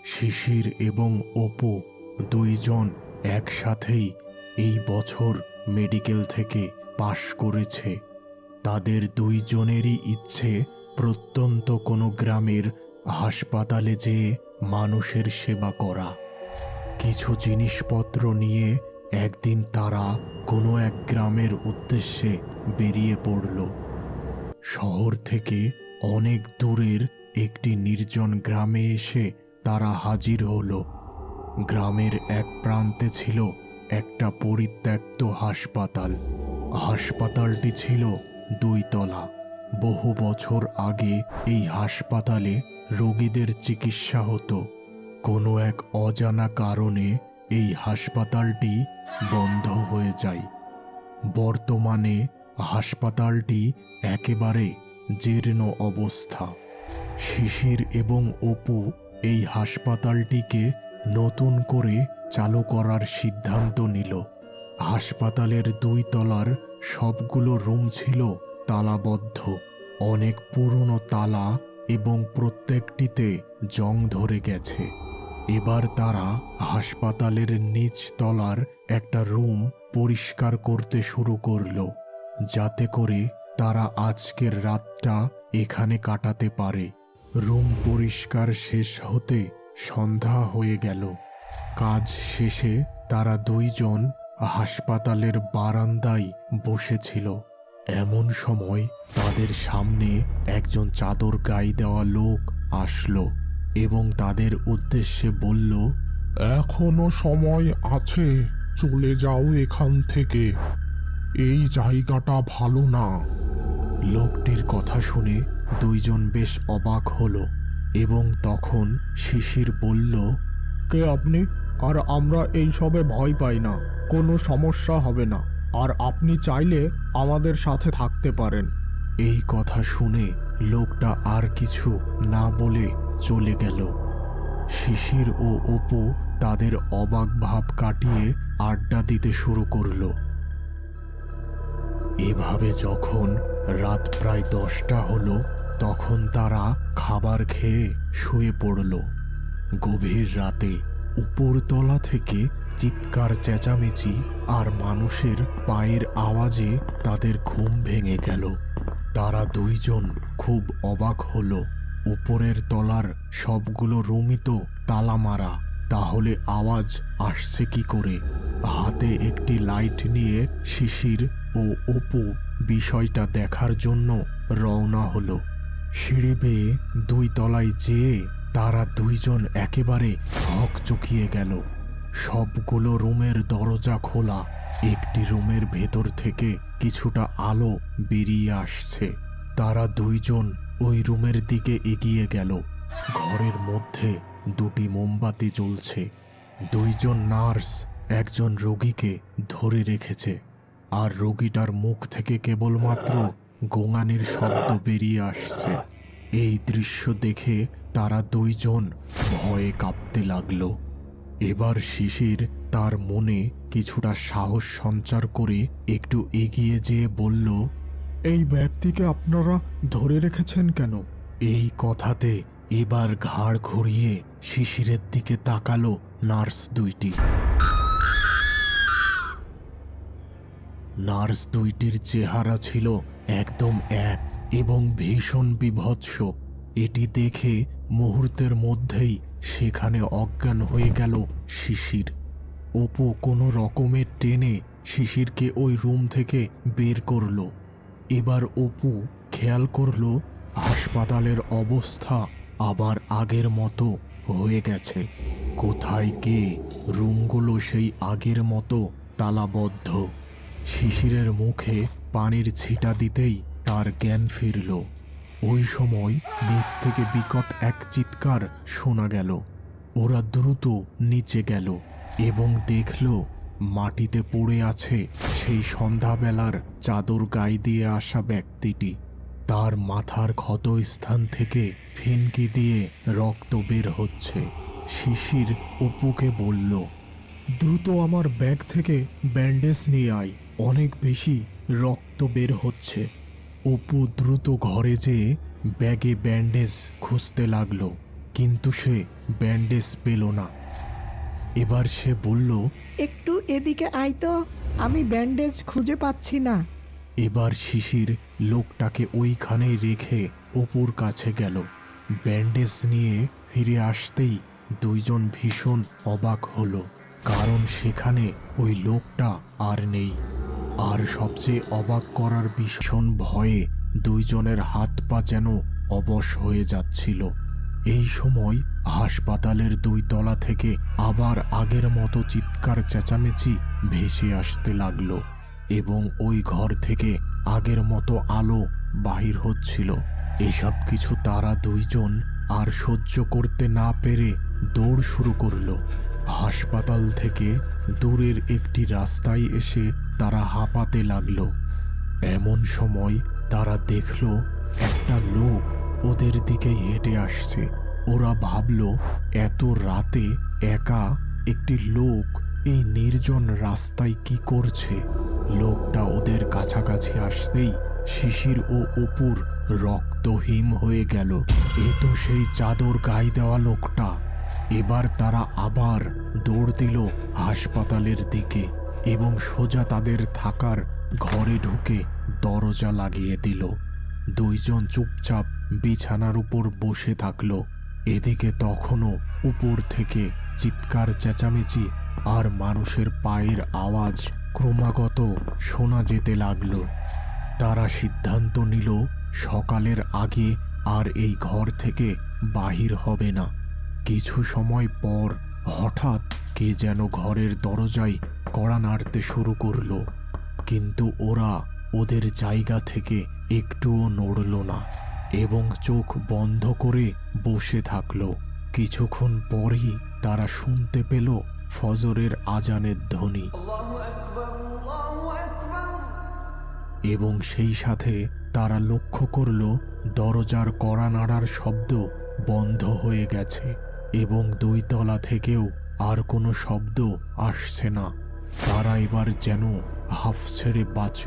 শিশির এবং অপু দুইজন একসাথেই এই বছর মেডিকেল থেকে পাশ করেছে। তাদের দুইজনেরই ইচ্ছে প্রত্যন্ত কোনো গ্রামের হাসপাতালে যেয়ে মানুষের সেবা করা। কিছু জিনিসপত্র নিয়ে একদিন তারা কোনো এক গ্রামের উদ্দেশ্যে বেরিয়ে পড়ল। শহর থেকে অনেক দূরের একটি নির্জন গ্রামে এসে তারা হাজির হলো। গ্রামের এক প্রান্তে ছিল একটা পরিত্যক্ত হাসপাতাল। হাসপাতালটি ছিল 2 তলা। বহু বছর আগে এই হাসপাতালে রোগীদের চিকিৎসা হতো। কোনো এক অজানা কারণে এই হাসপাতালটি বন্ধ হয়ে যায়। বর্তমানে হাসপাতালটি একেবারে জীর্ণ অবস্থা। শিশির এবং অপু এই হাসপাতালটিকে নতুন করে চালু করার সিদ্ধান্ত নিল। হাসপাতালের 2 তলার সবগুলো রুম ছিল তালাবদ্ধ। অনেক পুরনো তালা এবং প্রত্যেকটিতে জং ধরে গেছে। এবার তারা হাসপাতালের নিচ তলার একটা রুম পরিষ্কার করতে শুরু করল, যাতে করে তারা আজকের রাতটা এখানে কাটাতে পারে। রুম পরিষ্কার শেষ হতে সন্ধ্যা হয়ে গেল। কাজ শেষে তারা দুইজন হাসপাতালের বারান্দায় বসেছিল। এমন সময় তাদের সামনে একজন চাদর গায়ে দেওয়া লোক আসলো এবং তাদের উদ্দেশ্যে বলল, এখনো সময় আছে, চলে যাও এখান থেকে, এই জায়গাটা ভালো না। লোকটির কথা শুনে দুইজন বেশ অবাক হলো এবং তখন শিশির বলল, কে আপনি? আর আমরা এইসবে ভয় পাই না, কোনো সমস্যা হবে না, আর আপনি চাইলে আমাদের সাথে থাকতে পারেন। এই কথা শুনে লোকটা আর কিছু না বলে চলে গেল। শিশির ও অপু তাদের অবাক ভাব কাটিয়ে আড্ডা দিতে শুরু করলো। এভাবে যখন রাত প্রায় 10টা হলো, তখন তারা খাবার খেয়ে শুয়ে পড়ল। গভীর রাতে উপরতলা থেকে চিৎকার চেঁচামেচি আর মানুষের পায়ের আওয়াজে তাদের ঘুম ভেঙে গেল। তারা দুইজন খুব অবাক হলো। উপরের তলার সবগুলো রুমই তো তালা মারা, তাহলে আওয়াজ আসছে কি করে? হাতে একটি লাইট নিয়ে শিশির ও অপু বিষয়টা দেখার জন্য রওনা হলো। সিঁড়ি বেয়ে 2 তলায় যেয়ে তারা দুইজন একেবারে হকচকিয়ে গেল। সবগুলো রুমের দরজা খোলা। একটি রুমের ভেতর থেকে কিছুটা আলো বেরিয়ে আসছে। তারা দুইজন ওই রুমের দিকে এগিয়ে গেল। ঘরের মধ্যে 2টি মোমবাতি জ্বলছে। দুইজন নার্স একজন রোগীকে ধরে রেখেছে, আর রোগীটার মুখ থেকে কেবলমাত্র গোঙানির শব্দ বেরিয়ে আসছে। এই দৃশ্য দেখে তারা দুইজন ভয়ে কাঁপতে লাগলো। এবার শিশির তার মনে কিছুটা সাহস সঞ্চার করে একটু এগিয়ে যেয়ে বলল, এই ব্যক্তিকে আপনারা ধরে রেখেছেন কেন? এই কথাতে এবার ঘাড় ঘুরিয়ে শিশিরের দিকে তাকালো নার্স দুইটি। নার্স দুইটির চেহারা ছিল একদম এক এবং ভীষণ বিভৎস। এটি দেখে মুহূর্তের মধ্যেই সেখানে অজ্ঞান হয়ে গেল শিশির। অপু কোনো রকমের টেনে শিশিরকে ওই রুম থেকে বের করল। এবার অপু খেয়াল করল হাসপাতালের অবস্থা আবার আগের মতো হয়ে গেছে। কোথায় কে? রুমগুলো সেই আগের মতো তালাবদ্ধ। শিশিরের মুখে পানির ছিটা দিতেই তার জ্ঞান ফিরল। ওই সময় নিচ থেকে বিকট এক চিৎকার শোনা গেল। ওরা দ্রুত নিচে গেল এবং দেখল মাটিতে পড়ে আছে সেই সন্ধ্যাবেলার চাদর গায়ে দিয়ে আসা ব্যক্তিটি। তার মাথার ক্ষতস্থান থেকে ফিনকি দিয়ে রক্ত বের হচ্ছে। শিশির অপুকে বলল, দ্রুত আমার ব্যাগ থেকে ব্যান্ডেজ নিয়ে আয়, অনেক বেশি রক্ত বের হচ্ছে। অপু দ্রুত ঘরে যেয়ে ব্যাগে ব্যান্ডেজ খুঁজতে লাগলো, কিন্তু সে ব্যান্ডেজ পেল না। এবার সে বলল, একটু এদিকে আয় তো, আমি ব্যান্ডেজ খুঁজে পাচ্ছি না। এবার শিশির লোকটাকে ওইখানেই রেখে অপুর কাছে গেল। ব্যান্ডেজ নিয়ে ফিরে আসতেই দুইজন ভীষণ অবাক হলো, কারণ সেখানে ওই লোকটা আর নেই। আর সবচেয়ে অবাক করার ভীষণ ভয়ে দুইজনের হাত পা যেন অবশ হয়ে যাচ্ছিল। এই সময় হাসপাতালের 2 তলা থেকে আবার আগের মতো চিৎকার চেঁচামেচি ভেসে আসতে লাগলো এবং ওই ঘর থেকে আগের মতো আলো বাহির হচ্ছিল। এসব কিছু তারা দুইজন আর সহ্য করতে না পেরে দৌড় শুরু করলো। হাসপাতাল থেকে দূরের একটি রাস্তায় এসে তারা হাঁপাতে লাগলো। এমন সময় তারা দেখলো একটা লোক ওদের দিকে হেঁটে আসছে। ওরা ভাবলো এত রাতে একা একটি লোক এই নির্জন রাস্তায় কি করছে। লোকটা ওদের কাছাকাছি আসতেই শিশির ও অপুর রক্তহীন হয়ে গেল। এ তো সেই চাদর গায়ে দেওয়া লোকটা। এবার তারা আবার দৌড় দিল হাসপাতালের দিকে এবং সোজা তাদের থাকার ঘরে ঢুকে দরজা লাগিয়ে দিল। দুইজন চুপচাপ বিছানার উপর বসে থাকলো। এদিকে তখনও উপর থেকে চিৎকার চেঁচামেচি আর মানুষের পায়ের আওয়াজ ক্রমাগত শোনা যেতে লাগলো। তারা সিদ্ধান্ত নিল সকালের আগে আর এই ঘর থেকে বাহির হবে না। কিছু সময় পর হঠাৎ কে যেন ঘরের দরজায় কড়া নাড়তে শুরু করলো, কিন্তু ওরা ওদের জায়গা থেকে একটুও নড়ল না এবং চোখ বন্ধ করে বসে থাকলো। কিছুক্ষণ পরই তারা শুনতে পেল ফজরের আজানের ধ্বনি এবং সেই সাথে তারা লক্ষ্য করল দরজার কড়া নাড়ার শব্দ বন্ধ হয়ে গেছে এবং 2 তলা থেকেও আর কোনো শব্দ আসছে না। তারা এবার যেন হাঁফ ছেড়ে বাঁচল।